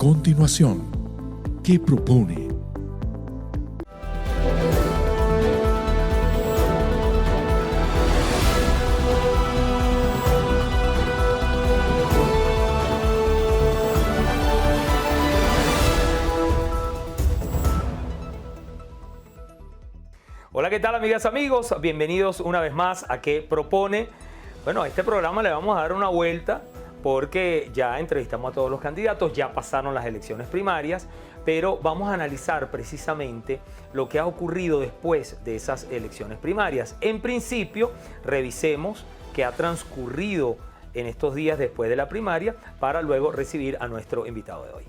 continuación, ¿qué propone? Hola, ¿qué tal, amigas, amigos? Bienvenidos una vez más a ¿Qué propone? Bueno, a este programa le vamos a dar una vuelta porque ya entrevistamos a todos los candidatos, ya pasaron las elecciones primarias, pero vamos a analizar precisamente lo que ha ocurrido después de esas elecciones primarias. En principio, revisemos qué ha transcurrido en estos días después de la primaria para luego recibir a nuestro invitado de hoy.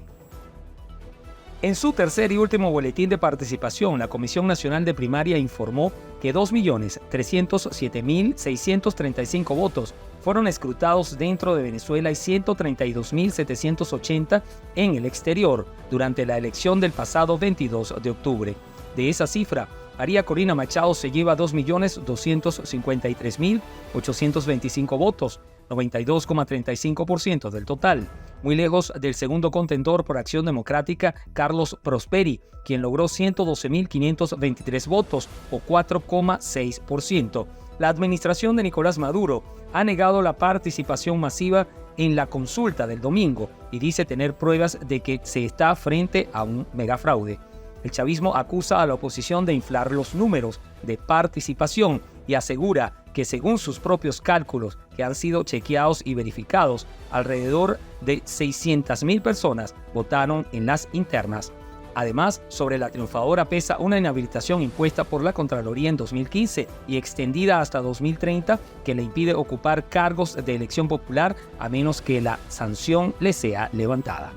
En su tercer y último boletín de participación, la Comisión Nacional de Primaria informó que 2.307.635 votos fueron escrutados dentro de Venezuela y 132.780 en el exterior durante la elección del pasado 22 de octubre. De esa cifra, María Corina Machado se lleva 2.253.825 votos, 92,35% del total, muy lejos del segundo contendor por Acción Democrática, Carlos Prosperi, quien logró 112.523 votos o 4,6%. La administración de Nicolás Maduro ha negado la participación masiva en la consulta del domingo y dice tener pruebas de que se está frente a un megafraude. El chavismo acusa a la oposición de inflar los números de participación y asegura que según sus propios cálculos, que han sido chequeados y verificados, alrededor de 600.000 personas votaron en las internas. Además, sobre la triunfadora pesa una inhabilitación impuesta por la Contraloría en 2015 y extendida hasta 2030 que le impide ocupar cargos de elección popular a menos que la sanción le sea levantada.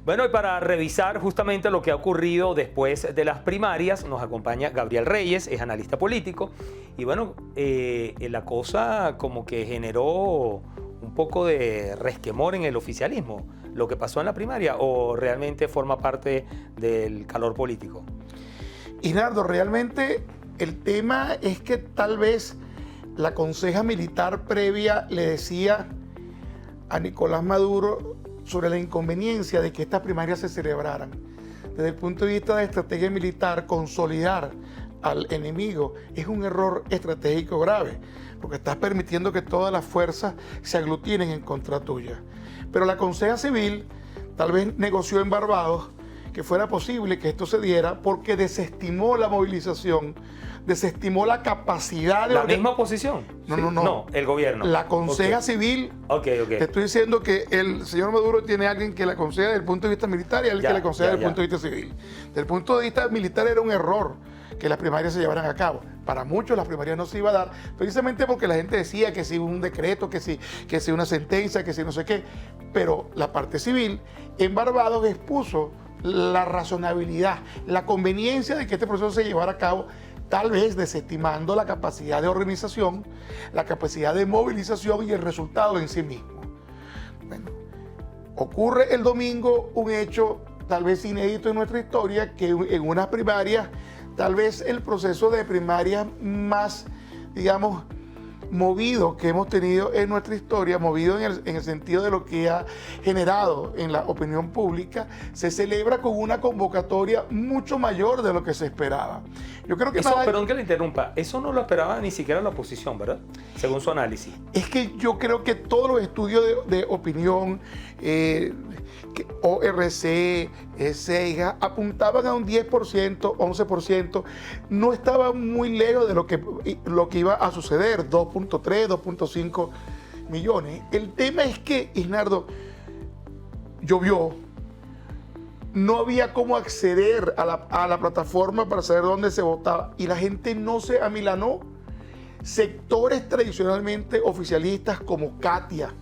Bueno, y para revisar justamente lo que ha ocurrido después de las primarias, nos acompaña Gabriel Reyes, es analista político. Y bueno, la cosa como que generó un poco de resquemor en el oficialismo, lo que pasó en la primaria, ¿o realmente forma parte del calor político? Isnardo, realmente el tema es que tal vez la conseja militar previa le decía a Nicolás Maduro sobre la inconveniencia de que estas primarias se celebraran. Desde el punto de vista de estrategia militar, consolidar al enemigo es un error estratégico grave, porque estás permitiendo que todas las fuerzas se aglutinen en contra tuya. Pero la Conseja Civil tal vez negoció en Barbados que fuera posible que esto se diera porque desestimó la movilización, desestimó la capacidad de... ¿La misma oposición? No, el gobierno. La Conseja Civil. Te estoy diciendo que el señor Maduro tiene a alguien que la aconseja desde el punto de vista militar y alguien que la aconseja desde el punto de vista civil. Desde el punto de vista militar era un error que las primarias se llevaran a cabo. Para muchos las primarias no se iba a dar, precisamente porque la gente decía que si un decreto, que si una sentencia, que si no sé qué. Pero la parte civil en Barbados expuso la razonabilidad, la conveniencia de que este proceso se llevara a cabo, tal vez desestimando la capacidad de organización, la capacidad de movilización y el resultado en sí mismo. Bueno, ocurre el domingo un hecho tal vez inédito en nuestra historia, que en unas primarias, tal vez el proceso de primarias más, digamos, movido que hemos tenido en nuestra historia, movido en el sentido de lo que ha generado en la opinión pública, se celebra con una convocatoria mucho mayor de lo que se esperaba. Yo creo que perdón que le interrumpa, eso no lo esperaba ni siquiera la oposición, ¿verdad? Según su análisis. Es que yo creo que todos los estudios de opinión, ORC, CEIGA, apuntaban a un 10%, 11%, no estaba muy lejos de lo que iba a suceder, 2.3, 2.5 millones. El tema es que, Isnardo, llovió, no había cómo acceder a la plataforma para saber dónde se votaba y la gente no se amilanó. Sectores tradicionalmente oficialistas como Katia,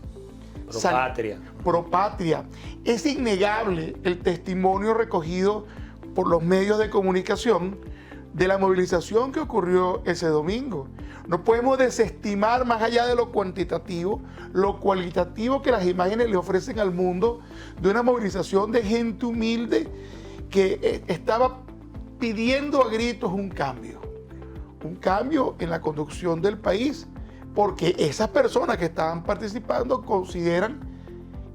Propatria. Es innegable el testimonio recogido por los medios de comunicación de la movilización que ocurrió ese domingo. No podemos desestimar, más allá de lo cuantitativo, lo cualitativo que las imágenes le ofrecen al mundo de una movilización de gente humilde que estaba pidiendo a gritos un cambio en la conducción del país, porque esas personas que estaban participando consideran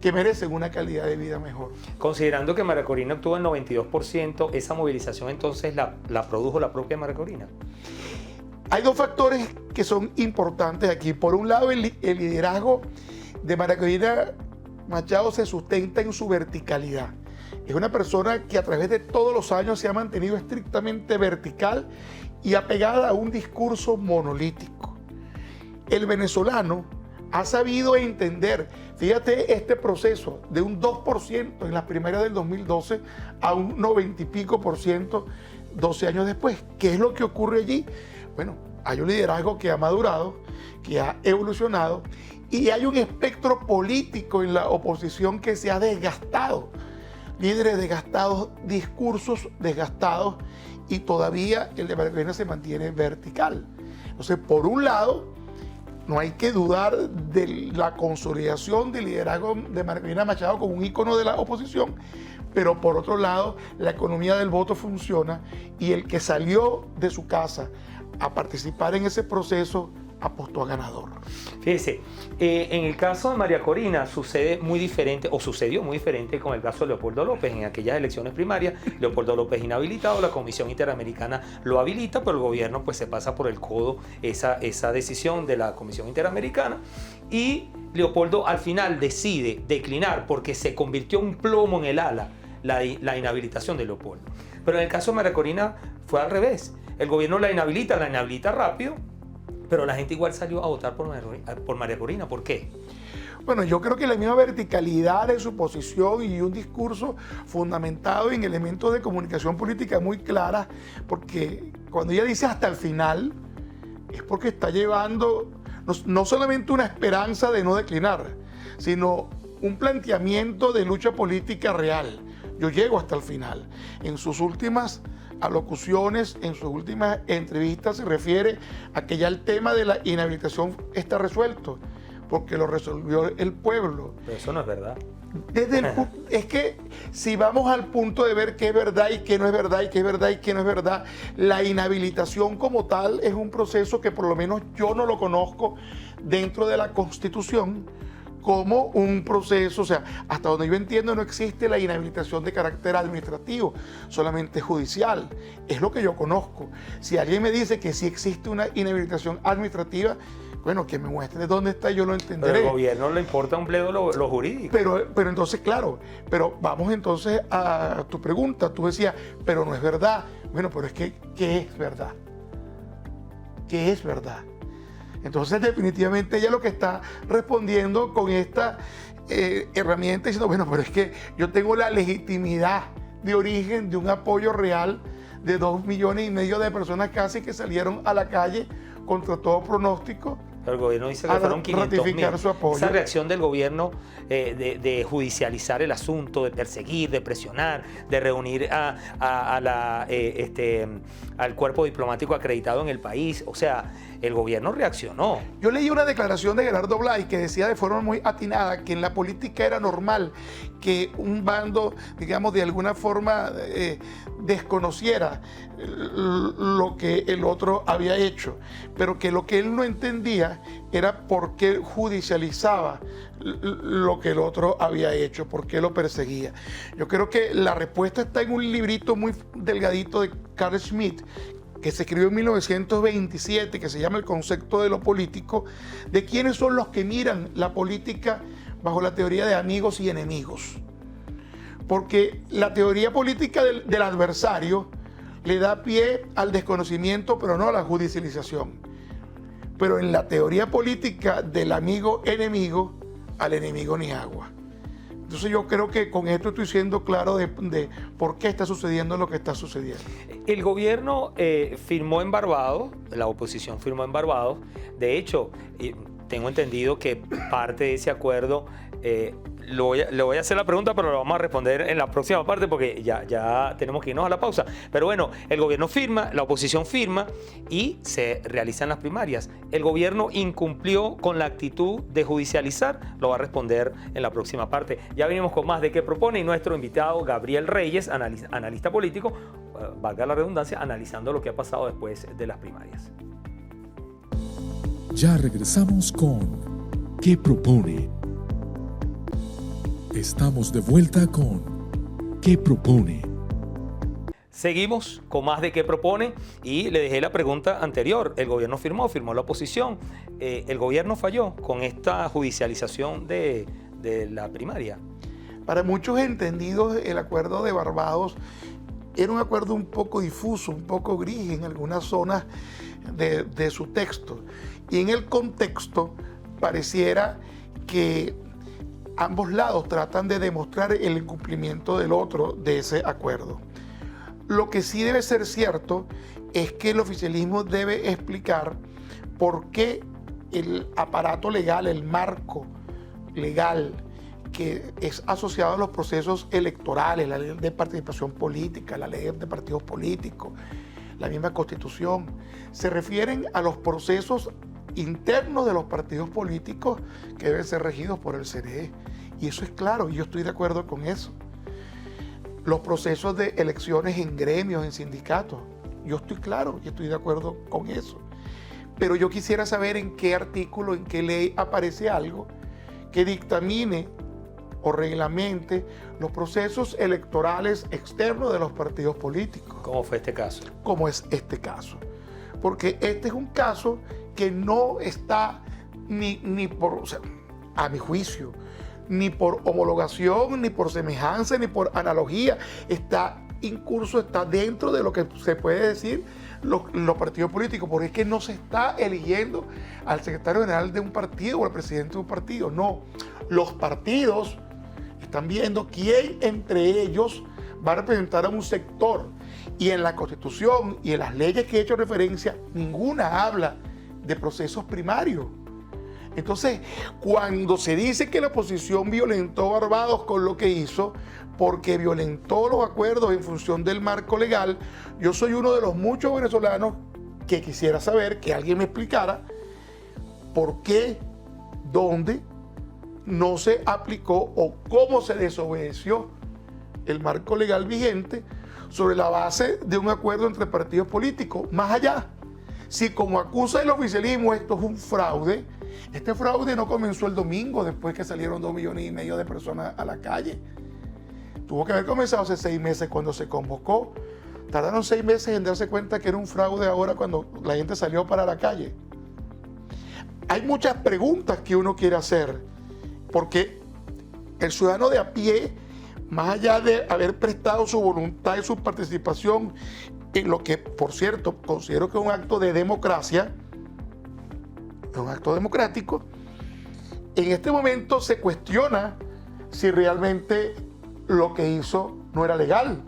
que merecen una calidad de vida mejor. Considerando que María Corina obtuvo el 92%, ¿esa movilización entonces la produjo la propia María Corina? Hay dos factores que son importantes aquí. Por un lado, el liderazgo de María Corina Machado se sustenta en su verticalidad. Es una persona que a través de todos los años se ha mantenido estrictamente vertical y apegada a un discurso monolítico. El venezolano ha sabido entender, fíjate este proceso de un 2% en las primarias del 2012 a un 90 y pico % 12 años después. ¿Qué es lo que ocurre allí? Bueno, hay un liderazgo que ha madurado, que ha evolucionado y hay un espectro político en la oposición que se ha desgastado. Líderes desgastados, discursos desgastados y todavía el de María Corina se mantiene vertical. Entonces, por un lado, no hay que dudar de la consolidación del liderazgo de María Corina Machado como un ícono de la oposición, pero por otro lado, la economía del voto funciona y el que salió de su casa a participar en ese proceso apostó a ganador. Fíjese, en el caso de María Corina sucedió muy diferente con el caso de Leopoldo López. En aquellas elecciones primarias, Leopoldo López inhabilitado, la Comisión Interamericana lo habilita, pero el gobierno pues se pasa por el codo esa decisión de la Comisión Interamericana y Leopoldo al final decide declinar porque se convirtió un plomo en el ala la inhabilitación de Leopoldo. Pero en el caso de María Corina fue al revés. El gobierno la inhabilita rápido, pero la gente igual salió a votar por María Corina. ¿Por qué? Bueno, yo creo que la misma verticalidad de su posición y un discurso fundamentado en elementos de comunicación política muy clara, porque cuando ella dice hasta el final, es porque está llevando no solamente una esperanza de no declinar, sino un planteamiento de lucha política real. Yo llego hasta el final. En sus últimas alocuciones, en sus últimas entrevistas se refiere a que ya el tema de la inhabilitación está resuelto, porque lo resolvió el pueblo. Pero eso no es verdad. Es que si vamos al punto de ver qué es verdad y qué no es verdad, y qué es verdad y qué no es verdad, la inhabilitación como tal es un proceso que por lo menos yo no lo conozco dentro de la Constitución como un proceso, o sea, hasta donde yo entiendo no existe la inhabilitación de carácter administrativo, solamente judicial. Es lo que yo conozco. Si alguien me dice que sí existe una inhabilitación administrativa, bueno, que me muestre dónde está, yo lo entenderé. Pero al gobierno le importa un bledo lo jurídico. Pero entonces, claro, pero vamos entonces a tu pregunta. Tú decías, pero no es verdad. Bueno, pero es que, ¿qué es verdad? ¿Qué es verdad? Entonces, definitivamente ella lo que está respondiendo con esta herramienta diciendo, bueno, pero es que yo tengo la legitimidad de origen de un apoyo real de 2,5 millones de personas casi que salieron a la calle contra todo pronóstico. Pero el gobierno dice que fueron 500,000. Su apoyo. Esa reacción del gobierno de judicializar el asunto, de perseguir, de presionar, de reunir al cuerpo diplomático acreditado en el país. O sea, el gobierno reaccionó. Yo leí una declaración de Gerardo Blay que decía de forma muy atinada que en la política era normal que un bando, digamos, de alguna forma desconociera lo que el otro había hecho, pero que lo que él no entendía era por qué judicializaba lo que el otro había hecho, por qué lo perseguía. Yo creo que la respuesta está en un librito muy delgadito de Carl Schmitt, que se escribió en 1927, que se llama El concepto de lo político, de quiénes son los que miran la política bajo la teoría de amigos y enemigos. Porque la teoría política del adversario le da pie al desconocimiento, pero no a la judicialización. Pero en la teoría política del amigo-enemigo, al enemigo ni agua. Entonces yo creo que con esto estoy siendo claro de por qué está sucediendo lo que está sucediendo. El gobierno firmó en Barbados, la oposición firmó en Barbados. De hecho, tengo entendido que parte de ese acuerdo, le voy a hacer la pregunta, pero lo vamos a responder en la próxima parte porque ya tenemos que irnos a la pausa. Pero bueno, el gobierno firma, la oposición firma y se realizan las primarias. El gobierno incumplió con la actitud de judicializar, lo va a responder en la próxima parte. Ya venimos con más de qué propone y nuestro invitado Gabriel Reyes, analista político, valga la redundancia, analizando lo que ha pasado después de las primarias. Ya regresamos con ¿Qué propone? Estamos de vuelta con ¿Qué propone? Seguimos con más de qué propone y le dejé la pregunta anterior. El gobierno firmó la oposición. El gobierno falló con esta judicialización de la primaria. Para muchos entendidos, el acuerdo de Barbados era un acuerdo un poco difuso, un poco gris en algunas zonas de su texto. Y en el contexto pareciera que ambos lados tratan de demostrar el incumplimiento del otro de ese acuerdo. Lo que sí debe ser cierto es que el oficialismo debe explicar por qué el aparato legal, el marco legal que es asociado a los procesos electorales, la ley de participación política, la ley de partidos políticos, la misma Constitución, se refieren a los procesos internos de los partidos políticos que deben ser regidos por el CNE. Y eso es claro, y yo estoy de acuerdo con eso. Los procesos de elecciones en gremios, en sindicatos, yo estoy claro y estoy de acuerdo con eso. Pero yo quisiera saber en qué artículo, en qué ley aparece algo que dictamine o reglamente los procesos electorales externos de los partidos políticos. ¿Cómo fue este caso? Como es este caso. Porque este es un caso que no está ni por, o sea, a mi juicio, ni por homologación, ni por semejanza, ni por analogía. Está incurso, está dentro de lo que se puede decir los partidos políticos, porque es que no se está eligiendo al secretario general de un partido o al presidente de un partido. No, los partidos están viendo quién entre ellos va a representar a un sector. Y en la Constitución y en las leyes que he hecho referencia, ninguna habla de procesos primarios. Entonces, cuando se dice que la oposición violentó Barbados con lo que hizo, porque violentó los acuerdos en función del marco legal, yo soy uno de los muchos venezolanos que quisiera saber, que alguien me explicara por qué, dónde no se aplicó o cómo se desobedeció el marco legal vigente sobre la base de un acuerdo entre partidos políticos. Más allá, si como acusa el oficialismo esto es un fraude, este fraude no comenzó el domingo después que salieron 2,5 millones de personas a la calle. Tuvo que haber comenzado hace 6 meses cuando se convocó. Tardaron 6 meses en darse cuenta que era un fraude ahora cuando la gente salió para la calle. Hay muchas preguntas que uno quiere hacer, porque el ciudadano de a pie, más allá de haber prestado su voluntad y su participación en lo que, por cierto, considero que es un acto de democracia, es un acto democrático, en este momento se cuestiona si realmente lo que hizo no era legal.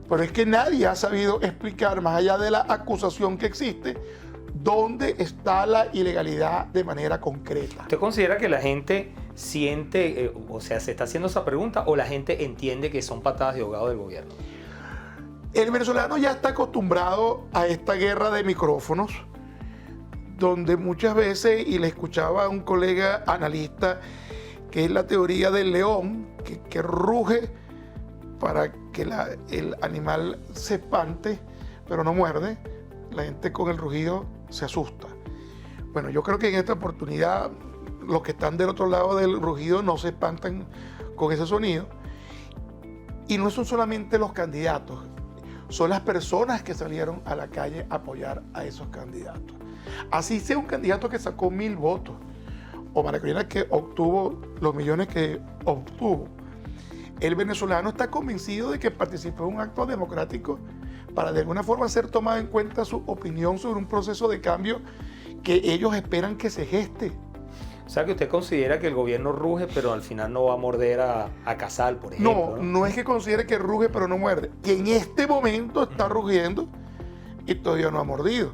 Pero es que nadie ha sabido explicar, más allá de la acusación que existe, dónde está la ilegalidad de manera concreta. ¿Usted considera que la gente siente, o sea, se está haciendo esa pregunta, o la gente entiende que son patadas de ahogado del gobierno? El venezolano ya está acostumbrado a esta guerra de micrófonos, donde muchas veces, y le escuchaba a un colega analista, que es la teoría del león, que ruge para que el animal se espante, pero no muerde. La gente con el rugido se asusta. Bueno, yo creo que en esta oportunidad los que están del otro lado del rugido no se espantan con ese sonido. Y no son solamente los candidatos, son las personas que salieron a la calle a apoyar a esos candidatos. Así sea un candidato que sacó 1,000 votos, o María Corina que obtuvo los millones que obtuvo. El venezolano está convencido de que participó en un acto democrático para de alguna forma ser tomada en cuenta su opinión sobre un proceso de cambio que ellos esperan que se geste. O sea, que usted considera que el gobierno ruge, pero al final no va a morder a Casal, por ejemplo. No es que considere que ruge, pero no muerde. Que en este momento está rugiendo y todavía no ha mordido.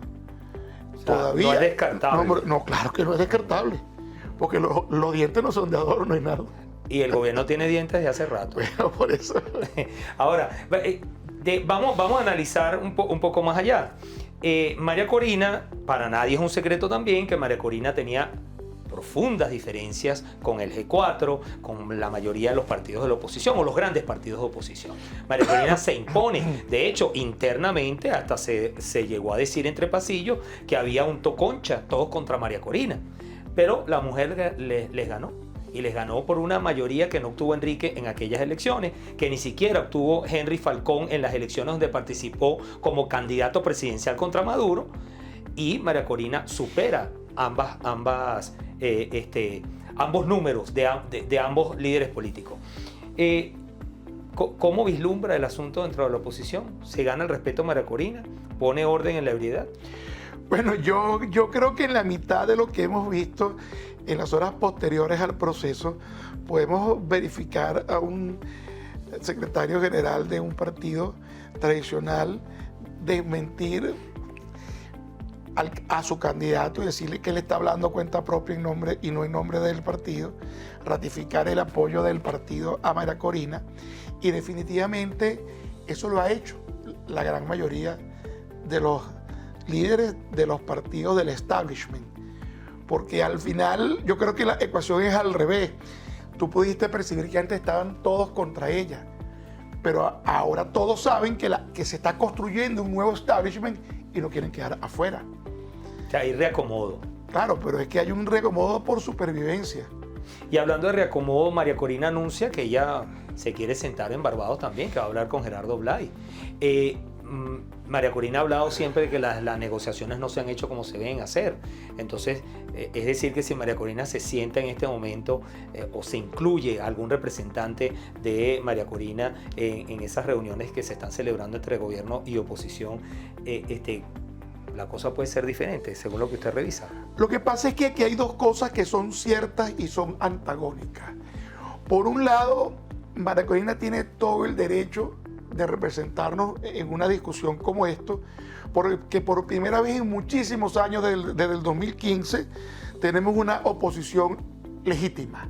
O sea, todavía. No es descartable. No, claro que no es descartable. Porque los dientes no son de adorno ni nada. Y el gobierno tiene dientes de hace rato. Bueno, por eso. Ahora, vamos a analizar un poco más allá. María Corina, para nadie es un secreto también que María Corina tenía profundas diferencias con el G4, con la mayoría de los partidos de la oposición o los grandes partidos de oposición. María Corina se impone. De hecho, internamente hasta se llegó a decir entre pasillos que había un toconcha, todos contra María Corina. Pero la mujer les ganó. y les ganó por una mayoría que no obtuvo Enrique en aquellas elecciones, que ni siquiera obtuvo Henry Falcón en las elecciones donde participó como candidato presidencial contra Maduro, y María Corina supera ambos números de ambos líderes políticos. ¿Cómo vislumbra el asunto dentro de la oposición? ¿Se gana el respeto a María Corina? ¿Pone orden en la ebriedad? Bueno, yo creo que en la mitad de lo que hemos visto en las horas posteriores al proceso, podemos verificar a un secretario general de un partido tradicional desmentir a su candidato y decirle que él está hablando cuenta propia en nombre y no en nombre del partido, ratificar el apoyo del partido a María Corina, y definitivamente eso lo ha hecho la gran mayoría de los líderes de los partidos del establishment, porque al final yo creo que la ecuación es al revés. Tú pudiste percibir que antes estaban todos contra ella, pero ahora todos saben que se está construyendo un nuevo establishment y no quieren quedar afuera. O sea, hay reacomodo. Claro, pero es que hay un reacomodo por supervivencia. Y hablando de reacomodo, María Corina anuncia que ella se quiere sentar en Barbados también, que va a hablar con Gerardo Blay. María Corina ha hablado siempre de que las negociaciones no se han hecho como se deben hacer. Entonces, es decir, que si María Corina se sienta en este momento o se incluye algún representante de María Corina en esas reuniones que se están celebrando entre gobierno y oposición, la cosa puede ser diferente, según lo que usted revisa. Lo que pasa es que aquí hay dos cosas que son ciertas y son antagónicas. Por un lado, María Corina tiene todo el derecho de representarnos en una discusión como esto, porque por primera vez en muchísimos años, desde el 2015, tenemos una oposición legítima.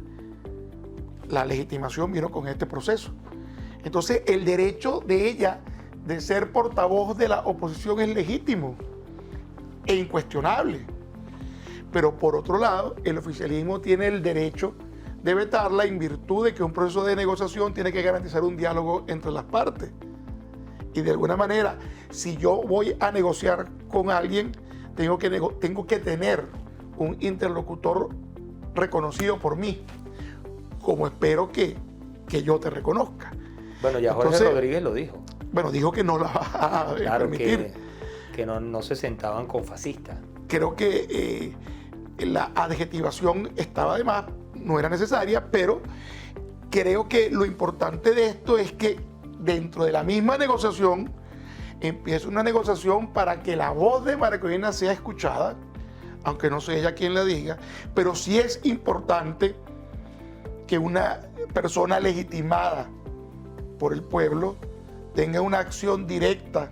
La legitimación vino con este proceso. Entonces, el derecho de ella de ser portavoz de la oposición es legítimo e incuestionable. Pero por otro lado, el oficialismo tiene el derecho de vetarla en virtud de que un proceso de negociación tiene que garantizar un diálogo entre las partes. Y de alguna manera, si yo voy a negociar con alguien, tengo que tener un interlocutor reconocido por mí, como espero que yo te reconozca. Bueno, ya Jorge Rodríguez lo dijo. Bueno, dijo que no la va a permitir. Que no se sentaban con fascistas. Creo que la adjetivación estaba de más, no era necesaria, pero creo que lo importante de esto es que dentro de la misma negociación empieza una negociación para que la voz de María Corina sea escuchada, aunque no sea ella quien la diga, pero sí es importante que una persona legitimada por el pueblo tenga una acción directa,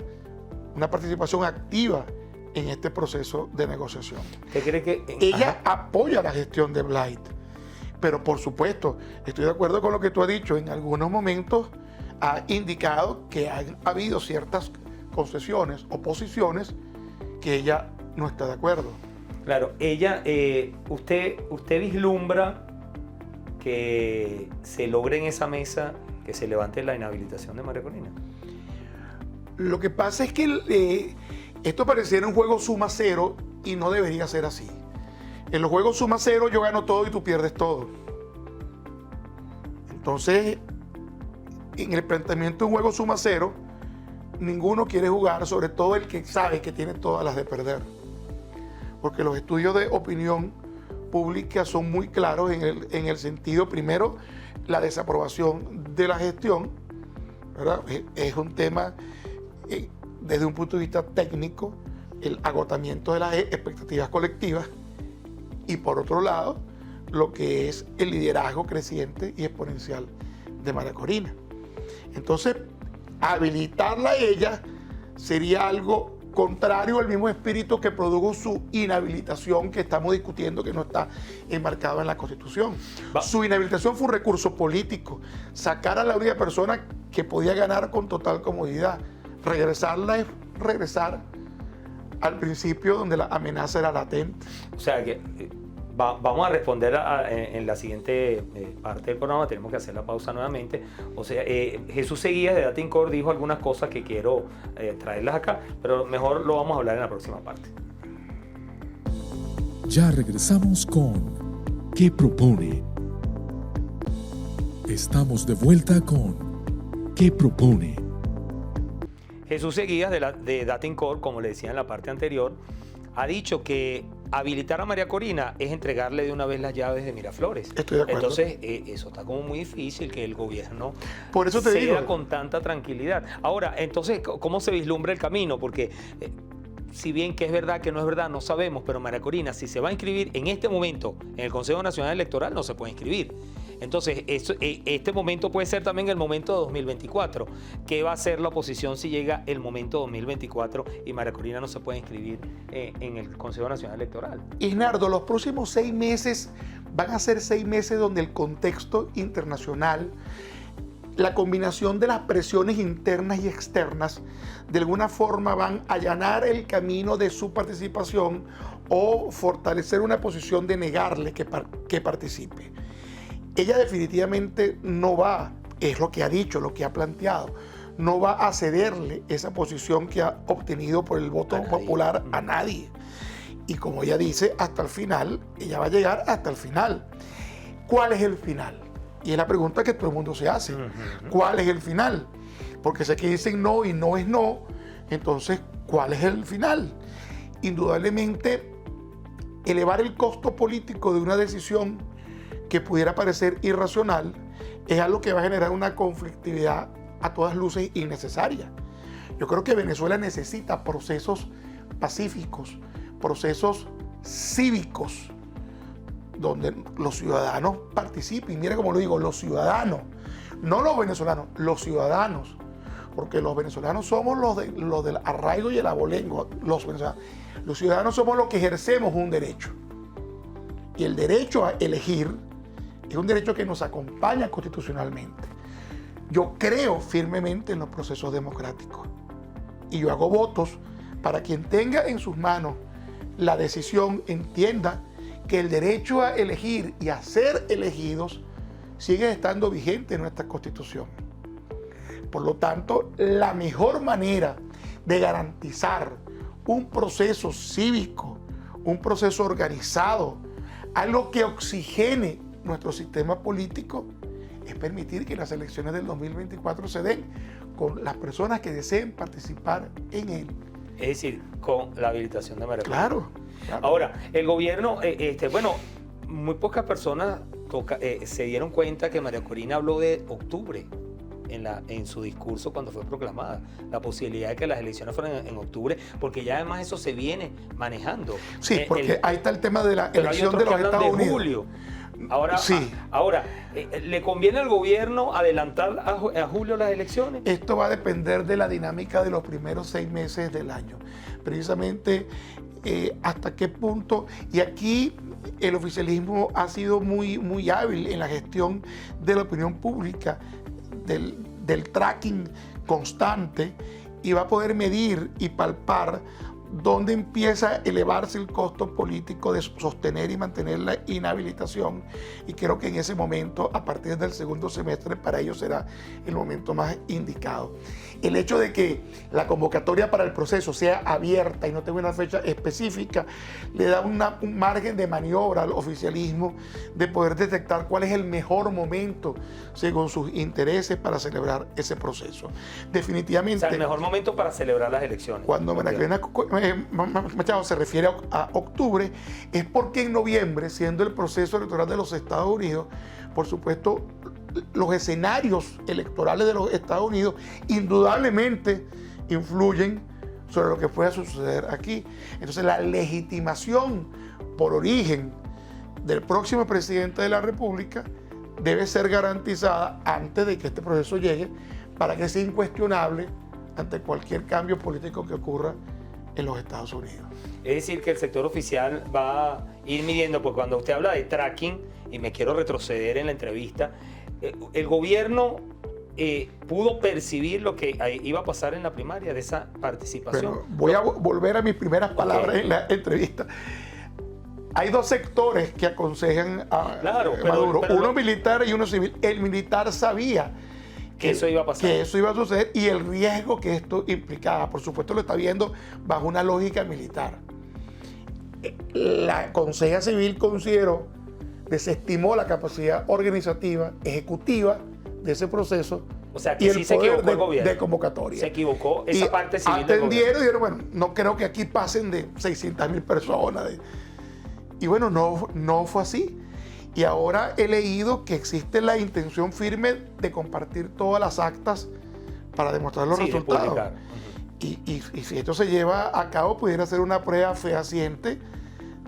una participación activa en este proceso de negociación. ¿Qué cree que ella apoya la gestión de Blay? Pero por supuesto, estoy de acuerdo con lo que tú has dicho, en algunos momentos ha indicado que han habido ciertas concesiones o posiciones que ella no está de acuerdo. Claro, ella, usted vislumbra que se logre en esa mesa que se levante la inhabilitación de María Corina. Lo que pasa es que esto pareciera un juego suma cero y no debería ser así. En los juegos suma cero yo gano todo y tú pierdes todo. Entonces, en el planteamiento de un juego suma cero, ninguno quiere jugar, sobre todo el que sabe que tiene todas las de perder. Porque los estudios de opinión pública son muy claros en el sentido, primero, la desaprobación de la gestión, ¿verdad? Es un tema, desde un punto de vista técnico, el agotamiento de las expectativas colectivas, y por otro lado, lo que es el liderazgo creciente y exponencial de María Corina. Entonces, habilitarla a ella sería algo contrario al mismo espíritu que produjo su inhabilitación, que estamos discutiendo, que no está enmarcado en la Constitución. Su inhabilitación fue un recurso político, sacar a la única persona que podía ganar con total comodidad. Regresarla es regresar al principio donde la amenaza era latente. O sea que vamos a responder en la siguiente parte del programa. Tenemos que hacer la pausa nuevamente. O sea, Jesús Seguías de Datincore dijo algunas cosas que quiero traerlas acá, pero mejor lo vamos a hablar en la próxima parte. Ya regresamos con ¿Qué propone? Estamos de vuelta con ¿Qué propone? Jesús Seguías de Datincorp, como le decía en la parte anterior, ha dicho que habilitar a María Corina es entregarle de una vez las llaves de Miraflores. Estoy de acuerdo. Entonces, eso está como muy difícil que el gobierno por eso te ceda digo, con tanta tranquilidad. Ahora, entonces, ¿cómo se vislumbra el camino? Porque si bien que es verdad que no es verdad, no sabemos, pero María Corina, si se va a inscribir en este momento en el Consejo Nacional Electoral, no se puede inscribir. Entonces, este momento puede ser también el momento de 2024. ¿Qué va a hacer la oposición si llega el momento 2024 y María Corina no se puede inscribir en el Consejo Nacional Electoral? Isnardo, los próximos 6 meses van a ser 6 meses donde el contexto internacional, la combinación de las presiones internas y externas, de alguna forma van a allanar el camino de su participación o fortalecer una posición de negarle que participe. Ella definitivamente no va, es lo que ha dicho, lo que ha planteado, no va a cederle esa posición que ha obtenido por el voto popular a nadie. Y como ella dice, hasta el final, ella va a llegar hasta el final. ¿Cuál es el final? Y es la pregunta que todo el mundo se hace. ¿Cuál es el final? Porque sé que dicen no y no es no. Entonces, ¿cuál es el final? Indudablemente, elevar el costo político de una decisión que pudiera parecer irracional es algo que va a generar una conflictividad a todas luces innecesaria. Yo creo que Venezuela necesita procesos pacíficos, procesos cívicos, donde los ciudadanos participen. Mira cómo lo digo, los ciudadanos, no los venezolanos, los ciudadanos, porque los venezolanos somos los del arraigo y el abolengo. Los ciudadanos somos los que ejercemos un derecho. Y el derecho a elegir es un derecho que nos acompaña constitucionalmente. Yo creo firmemente en los procesos democráticos y yo hago votos para quien tenga en sus manos la decisión entienda que el derecho a elegir y a ser elegidos sigue estando vigente en nuestra Constitución. Por lo tanto, la mejor manera de garantizar un proceso cívico, un proceso organizado, algo que oxigene nuestro sistema político, es permitir que las elecciones del 2024 se den con las personas que deseen participar en él. Es decir, con la habilitación de María Corina. Claro. Ahora, el gobierno, muy pocas personas se dieron cuenta que María Corina habló de octubre en su discurso cuando fue proclamada, la posibilidad de que las elecciones fueran en octubre, porque ya además eso se viene manejando. Sí, porque ahí está el tema de la elección de los Estados Unidos. Julio. Ahora, sí. ¿Le conviene al gobierno adelantar a julio las elecciones? Esto va a depender de la dinámica de los primeros 6 meses del año. Precisamente hasta qué punto, y aquí el oficialismo ha sido muy hábil en la gestión de la opinión pública, del tracking constante, y va a poder medir y palpar dónde empieza a elevarse el costo político de sostener y mantener la inhabilitación. Y creo que en ese momento, a partir del segundo semestre, para ellos será el momento más indicado. El hecho de que la convocatoria para el proceso sea abierta y no tenga una fecha específica, le da un margen de maniobra al oficialismo de poder detectar cuál es el mejor momento según sus intereses para celebrar ese proceso. Definitivamente. O sea, el mejor momento para celebrar las elecciones. Cuando Machado se refiere a octubre, es porque en noviembre, siendo el proceso electoral de los Estados Unidos, por supuesto, los escenarios electorales de los Estados Unidos indudablemente influyen sobre lo que pueda suceder aquí. Entonces, la legitimación por origen del próximo presidente de la República debe ser garantizada antes de que este proceso llegue, para que sea incuestionable ante cualquier cambio político que ocurra en los Estados Unidos. Es decir, que el sector oficial va a ir midiendo, porque cuando usted habla de tracking, y me quiero retroceder en la entrevista, el gobierno pudo percibir lo que iba a pasar en la primaria de esa participación. Bueno, voy a volver a mis primeras palabras en la entrevista. Hay 2 sectores que aconsejan a Maduro, uno militar y uno civil. El militar sabía que eso iba a pasar, que eso iba a suceder, y el riesgo que esto implicaba. Por supuesto, lo está viendo bajo una lógica militar. La Conseja Civil consideró desestimó la capacidad organizativa, ejecutiva de ese proceso. O sea, que sí se equivocó el gobierno. De convocatoria. Se equivocó esa parte civil del gobierno. Atendieron y dijeron, bueno, no creo que aquí pasen de 600.000 personas. Y bueno, no fue así. Y ahora he leído que existe la intención firme de compartir todas las actas para demostrar los resultados. Y si esto se lleva a cabo, pudiera ser una prueba fehaciente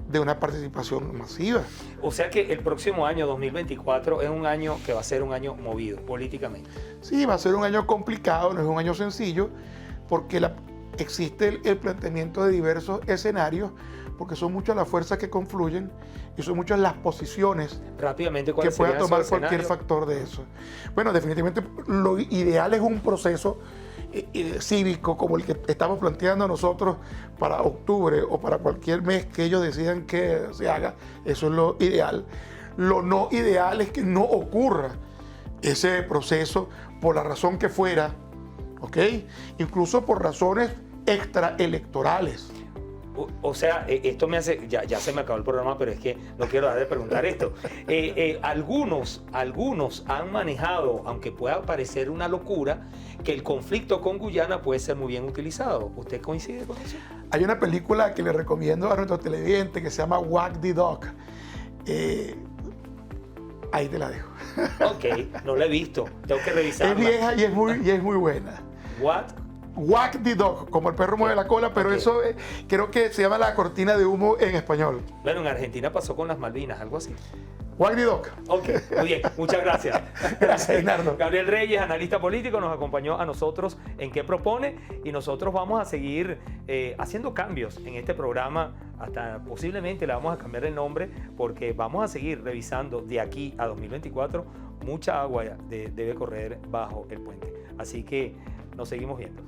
de una participación masiva. O sea que el próximo año, 2024, es un año que va a ser un año movido políticamente. Sí, va a ser un año complicado, no es un año sencillo, porque existe el planteamiento de diversos escenarios, porque son muchas las fuerzas que confluyen y son muchas las posiciones rápidamente que pueda tomar cualquier factor de eso. Bueno, definitivamente lo ideal es un proceso cívico como el que estamos planteando nosotros para octubre o para cualquier mes que ellos decidan que se haga. Eso es lo ideal. Lo no ideal es que no ocurra ese proceso por la razón que fuera, ¿ok? Incluso por razones extraelectorales. O sea, esto me hace, ya se me acabó el programa, pero es que no quiero dejar de preguntar esto. Algunos han manejado, aunque pueda parecer una locura, que el conflicto con Guyana puede ser muy bien utilizado. ¿Usted coincide con eso? Hay una película que le recomiendo a nuestros televidentes que se llama Wag the Dog. Ahí te la dejo. Ok, no la he visto. Tengo que revisarla. Es vieja y es muy buena. What? Wag the Dog, como el perro mueve la cola, pero eso creo que se llama la cortina de humo en español. Bueno, en Argentina pasó con las Malvinas, algo así. Wag the Dog. Ok, muy bien, muchas gracias. Gracias, Leonardo. Gabriel Reyes, analista político, nos acompañó a nosotros en ¿Qué propone? Y nosotros vamos a seguir haciendo cambios en este programa, hasta posiblemente le vamos a cambiar el nombre, porque vamos a seguir revisando de aquí a 2024, mucha agua debe correr bajo el puente. Así que nos seguimos viendo.